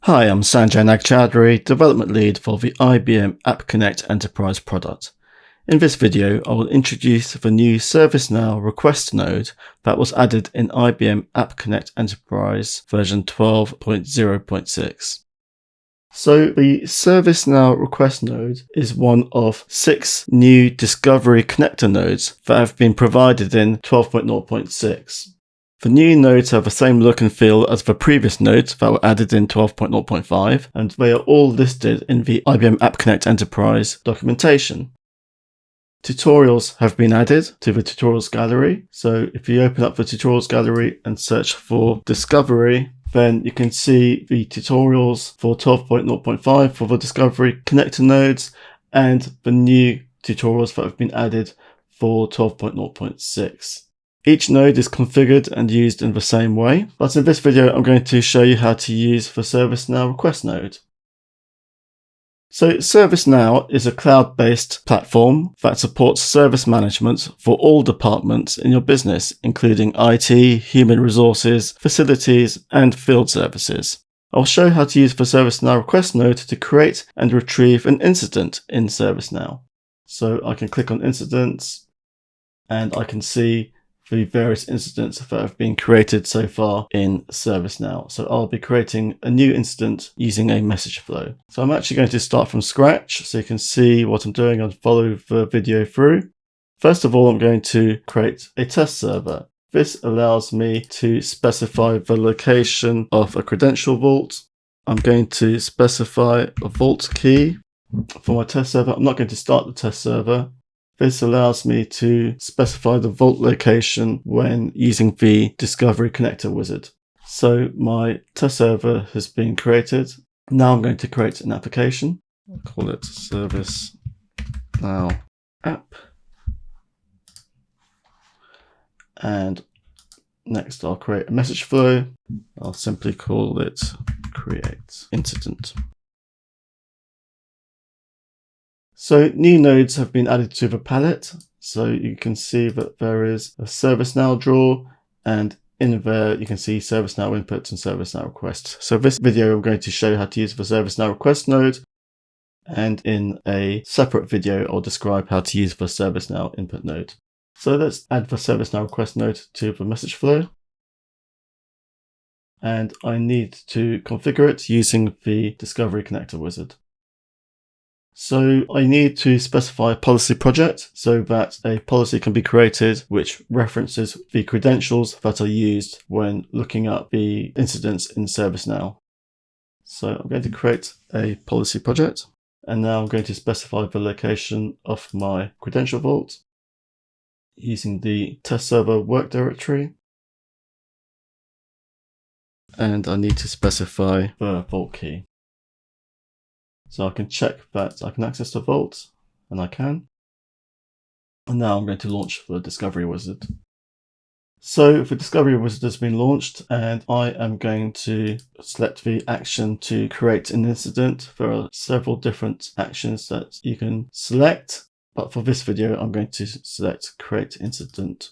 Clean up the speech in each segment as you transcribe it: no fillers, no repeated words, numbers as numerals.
Hi, I'm Sanjay Nagchaudhary, Development Lead for the IBM App Connect Enterprise product. In this video, I will introduce the new ServiceNow Request node that was added in IBM App Connect Enterprise version 12.0.6. So the ServiceNow Request node is one of 6 new Discovery Connector nodes that have been provided in 12.0.6. The new nodes have the same look and feel as the previous nodes that were added in 12.0.5, and they are all listed in the IBM App Connect Enterprise documentation. Tutorials have been added to the tutorials gallery, so if you open up the tutorials gallery and search for Discovery, then you can see the tutorials for 12.0.5 for the Discovery Connector nodes and the new tutorials that have been added for 12.0.6. Each node is configured and used in the same way, but in this video I'm going to show you how to use the ServiceNow Request node. So ServiceNow is a cloud-based platform that supports service management for all departments in your business, including IT, human resources, facilities, and field services. I'll show how to use the ServiceNow Request node to create and retrieve an incident in ServiceNow. So I can click on Incidents and I can see the various incidents that have been created so far in ServiceNow. So I'll be creating a new incident using a message flow. So I'm actually going to start from scratch so you can see what I'm doing and follow the video through. First of all, I'm going to create a test server. This allows me to specify the location of a credential vault. I'm going to specify a vault key for my test server. I'm not going to start the test server. This allows me to specify the vault location when using the Discovery Connector wizard. So my test server has been created. Now I'm going to create an application. I'll call it ServiceNow App. And next I'll create a message flow. I'll simply call it create incident. So new nodes have been added to the palette. So you can see that there is a ServiceNow drawer, and in there you can see ServiceNow input and ServiceNow request. So this video I'm going to show you how to use the ServiceNow request node, and in a separate video I'll describe how to use the ServiceNow input node. So let's add the ServiceNow request node to the message flow. And I need to configure it using the Discovery Connector wizard. So I need to specify a policy project so that a policy can be created which references the credentials that are used when looking up the incidents in ServiceNow. So I'm going to create a policy project, and now I'm going to specify the location of my credential vault using the test server work directory. And I need to specify the vault key. So I can check that I can access the vault, and I can. And now I'm going to launch the Discovery Wizard. So the Discovery Wizard has been launched, and I am going to select the action to create an incident. There are several different actions that you can select, but for this video I'm going to select create incident.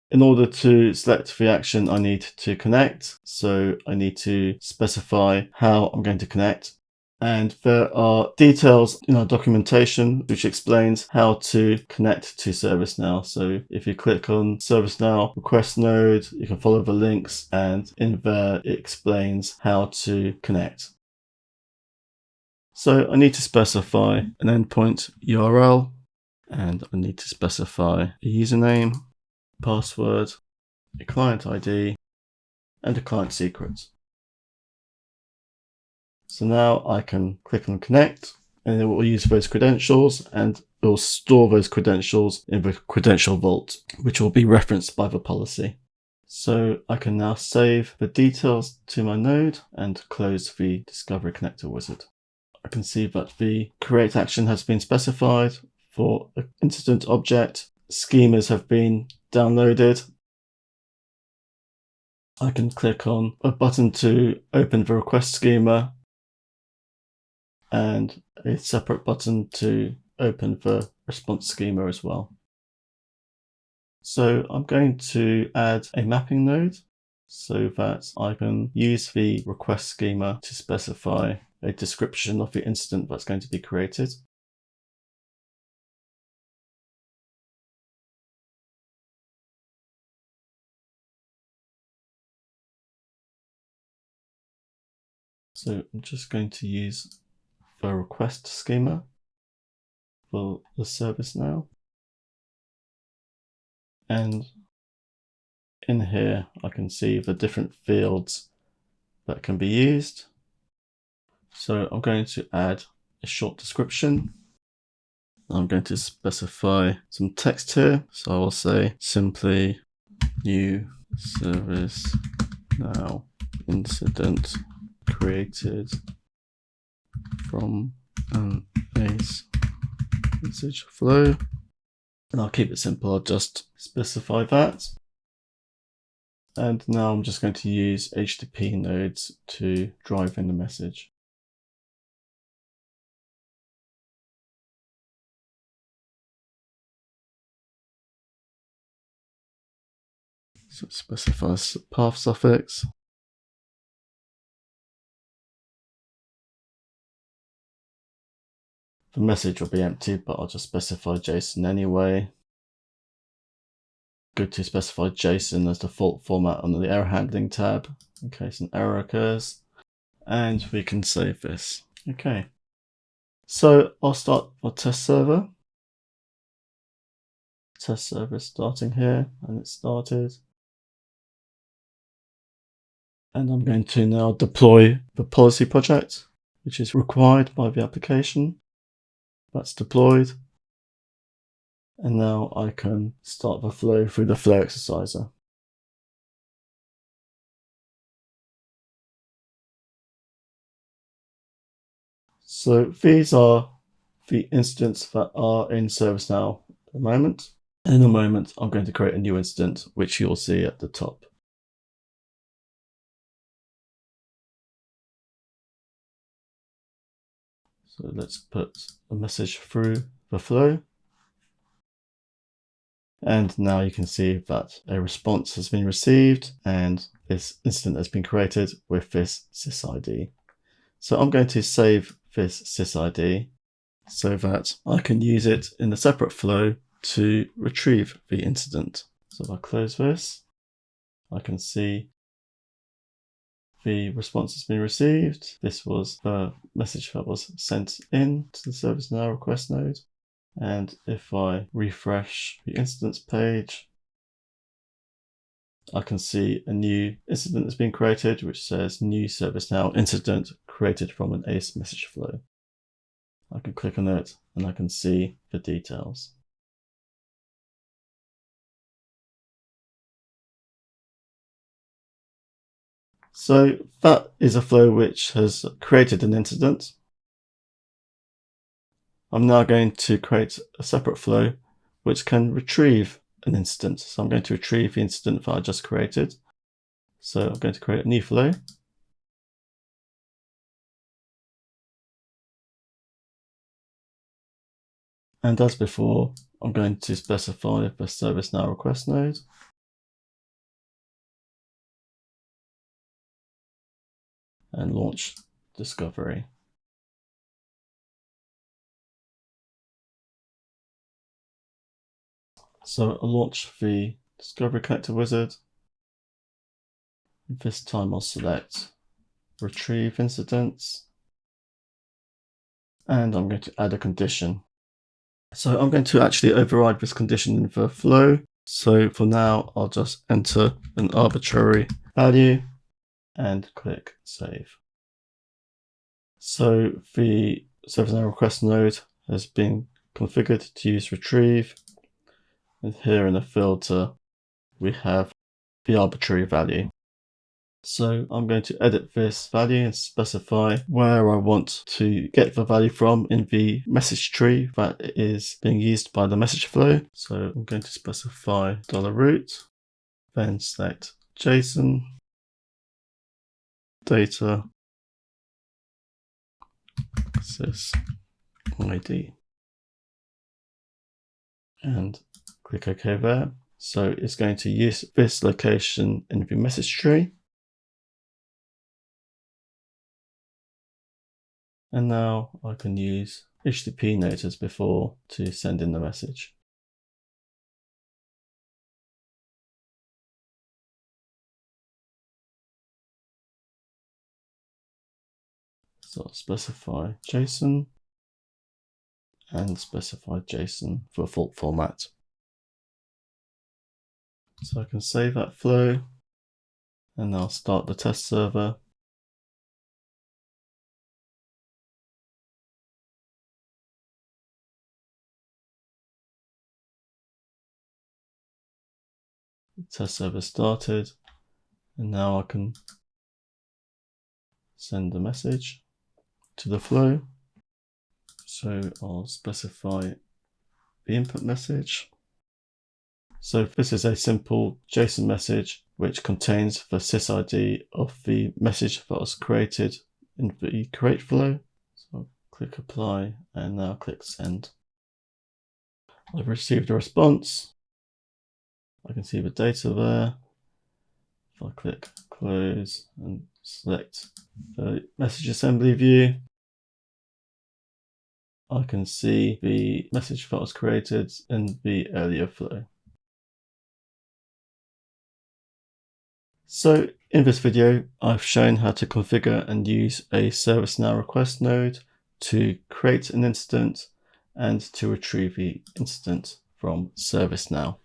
In order to select the action, I need to connect. So I need to specify how I'm going to connect. And there are details in our documentation which explains how to connect to ServiceNow. So if you click on ServiceNow Request node, you can follow the links, and in there it explains how to connect. So I need to specify an endpoint URL, and I need to specify a username, password, a client ID, and a client secret. So now I can click on connect, and it will use those credentials, and it will store those credentials in the credential vault, which will be referenced by the policy. So I can now save the details to my node and close the Discovery Connector wizard. I can see that the create action has been specified for an incident object. Schemas have been downloaded. I can click on a button to open the request schema, and a separate button to open the response schema as well. So I'm going to add a mapping node. so that I can use the request schema to specify a description of the incident that's going to be created. So I'm just going to use the request schema for the ServiceNow. And in here, I can see the different fields that can be used. So I'm going to add a short description. I'm going to specify some text here. So I will say simply new ServiceNow incident created from an ACE message flow. And I'll keep it simple. I'll just specify that. And now I'm just going to use HTTP nodes to drive in the message. So it specifies path suffix. The message will be empty, but I'll just specify JSON anyway. Good to specify JSON as default format on the error handling tab in case an error occurs. And we can save this. Okay. So I'll start our test server. Test server is starting here, and it's started. And I'm going to now deploy the policy project, which is required by the application. That's deployed. And now I can start the flow through the flow exerciser. So these are the incidents that are in ServiceNow at the moment. And in a moment, I'm going to create a new incident, which you'll see at the top. So let's put a message through the flow. And now you can see that a response has been received and this incident has been created with this sysid. So I'm going to save this sysid so that I can use it in a separate flow to retrieve the incident. So if I close this, I can see the response has been received. This was the message that was sent in to the ServiceNow request node. And if I refresh the incidents page, I can see a new incident has been created, which says new ServiceNow incident created from an ACE message flow. I can click on it and I can see the details. So that is a flow which has created an incident. I'm now going to create a separate flow which can retrieve an incident. So I'm going to retrieve the incident that I just created. So I'm going to create a new flow. And as before, I'm going to specify the ServiceNow request node. And launch discovery. So I'll launch the Discovery Connector wizard. This time I'll select Retrieve Incidents. And I'm going to add a condition. So I'm going to actually override this condition in the flow. So for now, I'll just enter an arbitrary value and click Save. So the ServiceNow request node has been configured to use Retrieve. And here in the filter, we have the arbitrary value. So I'm going to edit this value and specify where I want to get the value from in the message tree that is being used by the message flow. So I'm going to specify $root, then select JSON, data, sys ID, and click OK there. So it's going to use this location in the message tree. And now I can use HTTP note as before to send in the message. So I'll specify JSON and specify JSON for fault format. So I can save that flow and I'll start the test server. The test server started, and now I can send the message to the flow. So I'll specify the input message. So this is a simple JSON message which contains the sysID of the message that was created in the create flow. So I'll click apply and now click send. I've received a response. I can see the data there. If I click close and select the message assembly view, I can see the message that was created in the earlier flow. So in this video, I've shown how to configure and use a ServiceNow request node to create an incident and to retrieve the incident from ServiceNow.